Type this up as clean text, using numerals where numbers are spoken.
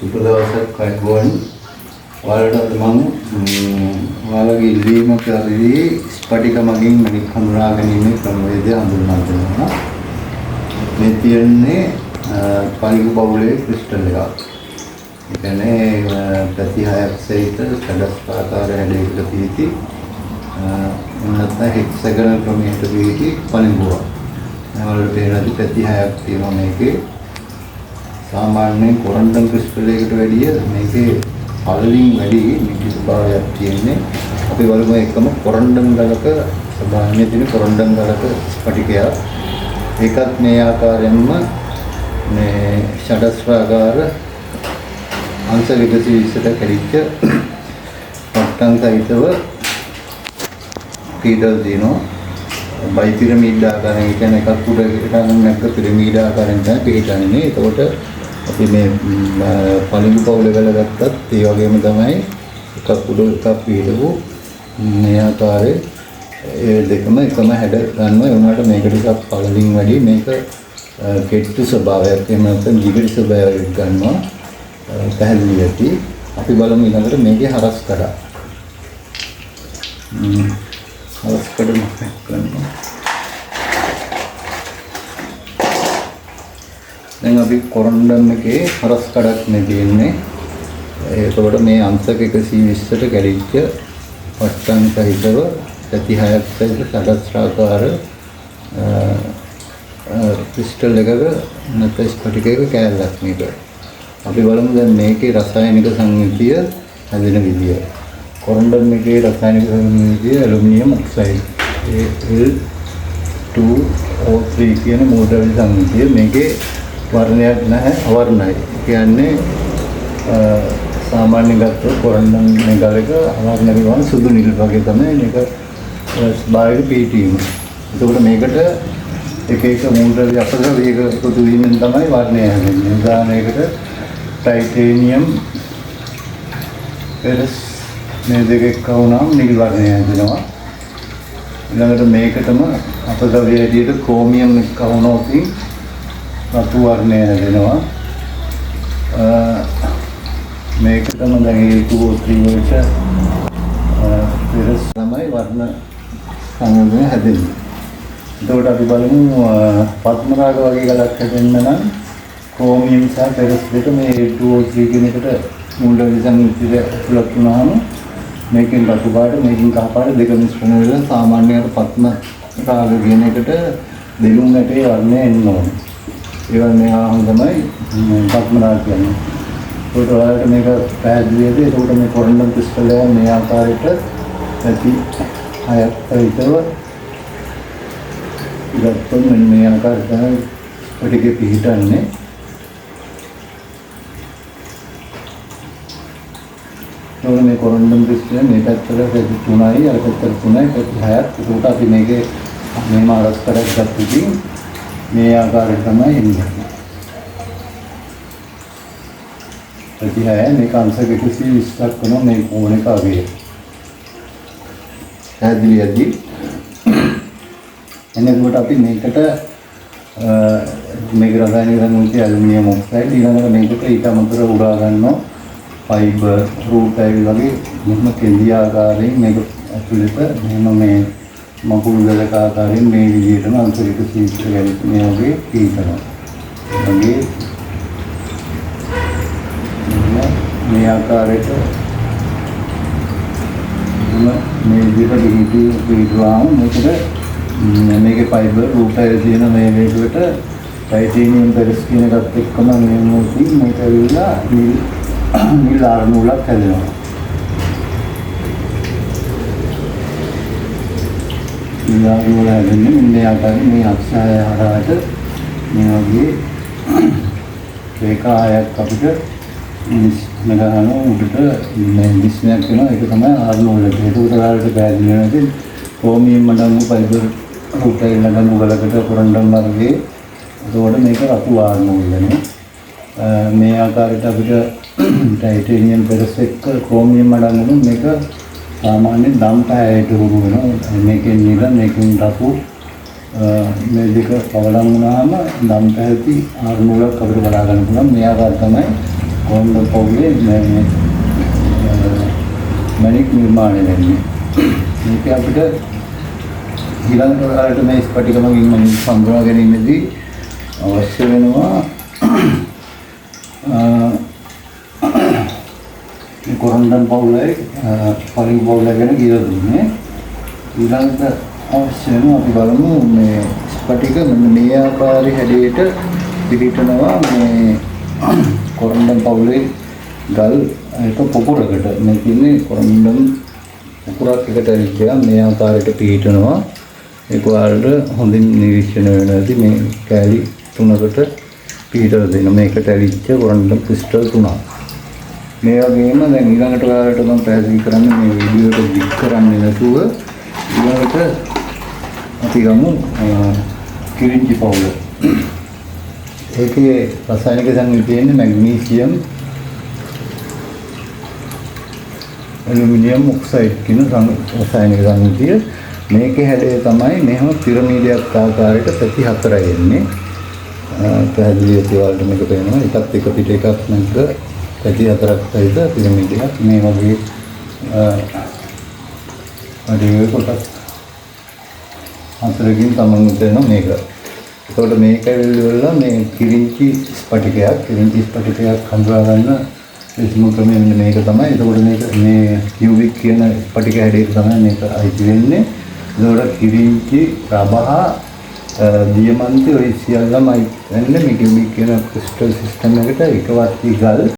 සුපදවසක් අයගොන් ඔයාලට මම ඔයාලගේ ඉල්ලීමක් අරදී ස්පටික මගින් මනික හඳුනා ගැනීමේ ක්‍රමවේදය හඳුන්වා දෙනවා. මේ තියෙන්නේ පලිඟු බවුලේ ක්‍රිස්ටල් එකක්. ඒ කියන්නේ ප්‍රති 6ක් සහිත සදස්පාකාර හැඩයකට පිහිටි නැත්නම් හෙක්සගනල් ක්‍රමයකට පිහිටි පලිඟුවක්. ඔයාලට පේනවා ප්‍රති 6ක් තියෙනවා මේකේ. सामान्य कोरंडम क्रिस्टल එකකට වැඩිය මේකේ පළලින් වැඩි මිටි ස්වභාවයක් තියෙන්නේ. අපි බලමු එකම කොරන්ඩම් ගලක ස්වභාවයේ තියෙන කොරන්ඩම් ගලක ස්පටිකයක්. ඒකත් මේ ආකාරයෙන්ම මේ ෂඩස්රාකාර අංශ 120ට කැඩිච්ච පට්ටම් සහිතව පීඩල් දිනෝ බයි පිරමීඩ ආකාරයෙන් කියන්නේ එකක් උඩ එකට නැක්ක පිරමීඩ ආකාරයෙන් තමයි පිළිගන්නේ. එතකොට අපි මේ පලිඟු පවුල වල ගත්තත් ඒ වගේම තමයි එකක් උඩ එකක් පිටවු මේ ආකාරයේ ඒ දෙකම එකම හැඩ ගන්නවා. ඒ වුණාට මේක ටිකක් පළලින් වැඩි මේක කෙට්ටු ස්වභාවයක් එහෙම නැත්නම් දිගට ස්වභාවයක් ගන්නවා. පැහැදිලි ඇති. අපි බලමු ඊළඟට මේකේ හරස් කඩ. හරස් කඩ මොකක්ද කරන්නේ? දැන් අපි කොරන්ඩම් එකේ හරස් කඩක් නේ තියෙන්නේ. ඒකවල මේ අංශක 120ට කැඩිච්ච පට්ටම් සහිතව ප්‍රති 6ක් සහිත සදස්රාකාර ක්‍රිස්ටල් එකක නැත්නම් ස්පටිකයක කැලලක් මේක. අපි බලමු දැන් මේකේ රසායනික සංයුතිය හැදෙන විදිය. කොරන්ඩම් එකේ රසායනික සංයුතිය ඇලුමිනියම් ඔක්සයිඩ් Al2O3 කියන මූලද්‍රව්‍ය සංයුතිය. මේකේ වර්ණයක් නැහැ, අවර්ණයි. කියන්නේ සාමාන්‍ය ගත්තොත් කොරන්ඩම් ගලක අවර්ණ විවන සුදු නිල් වගේ තමයි මේක ස්වභාවික පීටීම. එතකොට මේකට එක එක මූලද්‍රව්‍ය අපද්‍රව්‍ය එකතු වීමෙන් තමයි වර්ණය හැදෙන්නේ. උදාහරණයකට ටයිටේනියම් පෙරස් මේ දෙක එක්ක වුණාම නිල් වර්ණය හැදෙනවා. ඊළඟට මේකටම අපද්‍රව්‍ය හැටියට ක්‍රෝමියම් එක්ක වුණොත් රතු වර්ණය හැදෙනවා. මේකටම දැන් A2O3 වලට පෙරස් තමයි වර්ණ සංයෝජනය හැදෙන්නේ. එතකොට අපි බලමු පද්මරාග වගේ ගලක් හැදෙන්න නම් ක්‍රෝමියම් සහ පෙරස් දෙක මේ A2O3 කියන එකට මූලද්‍රව්‍ය සංයුතිය ඇතුළත් වුණාම මේකෙන් රතු පාට මේකෙන් කහ පාට දෙක මිශ්‍රණ වෙලා සාමාන්‍යයෙන් පද්මරාග කියන එකට දෙලුම් නැටේ වර්ණය එන්න ඕනේ. ඒ වගේ ආහම තමයි පද්මරාග කියන්නේ. ඒකට ඔයාලට මේක පැහැදිලිද? ඒකට මේ කොරන්ඩම් ක්‍රිස්ටල් එක මේ ආකාරයට ඇති 6ක් විතර ගත්තොත් මේ ආකාරයට තමයි පිටිකේ පිහිටන්නේ. ඒකට මේ කොරන්ඩම් ක්‍රිස්ටල් මේ පැත්තට 3යි අර පැත්තට 3යි 6ක්. ඒකට අපි මේකේ මේම අරස් කරක් ගත්තොත් මේ ආකාරයට තමයි එන්නේ. ප්‍රති 6 මේක අංශක 120ක් වෙනවා මේ කෝණ එක අගේ. පැහැදිලියදී එනකොට අපි මේකට මේක රසායනික සංයුතිය ඇලුමිනියම් ඔක්සයිඩ් ඊළඟට මේකට ඊට අමතරව උරා ගන්නවා ෆයිබර් රූට් අයිල් වගේ මෙන්න කෙඳි ආකාරයෙන් මේක ඇතුළත මෙන්න මේ මකුළු ගලක ආකාරයෙන් මේ විදිහටම අංශක 120ට මේ වගේ පීතනවා. වගේ මේ ආකාරයට මේ විදිහට පිළිගුවාම මේකට මේකේ ෆයිබර් රූට් අයිල් තියෙන මේ මේකට ටයිටේනියම් පෙරස් කියන එකත් එක්කම මේ මොකකින් මේක ඇවිල්ලා නිල් ආරණුලක් හැදෙනවා. නිල් ආරණුල හැදෙන්නේ මේ ආකාරයෙන් මේ අක්ෂය හරහාට මේ වගේ රේඛාවක් අපිට නගහන උඩට මේ විශ්නයක් වෙනවා. ඒක තමයි ආරණුල. ඒක උදාහරණයක් පැහැදිලි වෙනවා. ක්‍රෝමියම් මඩංගු ෆයිබර් රූට් අයිල් මඩංගු ගලකට කොරන්ඩම් වර්ගයේ එතකොට මේක රතු ආරණුල වෙනවා. මේ ආකාරයට අපිට ටයිටේනියම් පෙරස් එක්ක ක්‍රෝමියම් මඩංගු මේක සාමාන්‍ය දම් පැයට හුරු වෙනවා. මේකෙන් නිල මේකෙන් රතු මේ දෙක පවලම් වුණාම දම් පැහැති ආරණුලක් අපිට බලා ගන්න පුළුවන්. මේ ආකාරය තමයි කොරන්ඩම් පවුලේ මේ මැණික් නිර්මාණය වෙන්නේ. මේක අපිට ඊළඟ කාලේට මේ ස්පටිකමකින් මැණික් සංග්‍රහ ගැනීමේදී අවශ්‍ය වෙනවා මේ කොරන්ඩම් පවුලේ පරිග පවුල ගැන කියලා දුන්නේ. ඊළඟට අවශ්‍ය වෙනවා අපි බලමු මේ ස්පටික මෙන්න මේ ආකාරයේ හැඩයට පිළිටනවා මේ කොරන්ඩම් පවුලේ ගල් එක පොකුරකට මේ කියන්නේ කොරන්ඩම් පොකුරක් එකට ඇවිල්ලා මේ ආකාරයට පිළිටනවා. ඒක වලට හොඳින් නිරීක්ෂණය වෙනවාදී මේ කැලි තුනකට පිළිටලා දෙන මේකට ඇවිල්ච්ච කොරන්ඩම් ක්‍රිස්ටල් තුනක්. මේ වගේම දැන් ඊළඟට ඔයාලට මම පැහැදිලි කරන්නේ මේ වීඩියෝ එක ක්ලික් කරන්නේ නැතුව ඊළඟට අපි ගමු කිරින්චි පවුල. ඒකේ රසායනික සංයුතිය තියෙන්නේ මැග්නීසියම් ඇලුමිනියම් ඔක්සයිඩ් කියන රසායනික සංයුතිය. මේකේ හැඩය තමයි මෙහෙම පිරමීඩයක් ආකාරයට පැති හතරයි එන්නේ. පැහැදිලිව ඒවලට මේක පේනවා. එකත් එක පිට එකක් නැග පැති හතරක් සහිත පිරමීඩයක් මේ වගේ අඩේ කොටස් හතරකින් තමන් උදේන මේක. ඒකට මේක ඇවිල්ලා මේ කිරින්චි ස්පටිකයක් හඳුනා ගන්න විසම ක්‍රමය මෙන්න මේක තමයි. ඒකට මේක මේ කියුබික් කියන ස්පටික හැඩයට තමයි මේක අයිති වෙන්නේ. ඒකට කිරින්චි රබහ දියමන්ති ඔය සියල්ලම අයිති වෙන්නේ මේ කියුබික් කියන ක්‍රිස්ටල් සිස්ටම් එකට එකවත් ගල්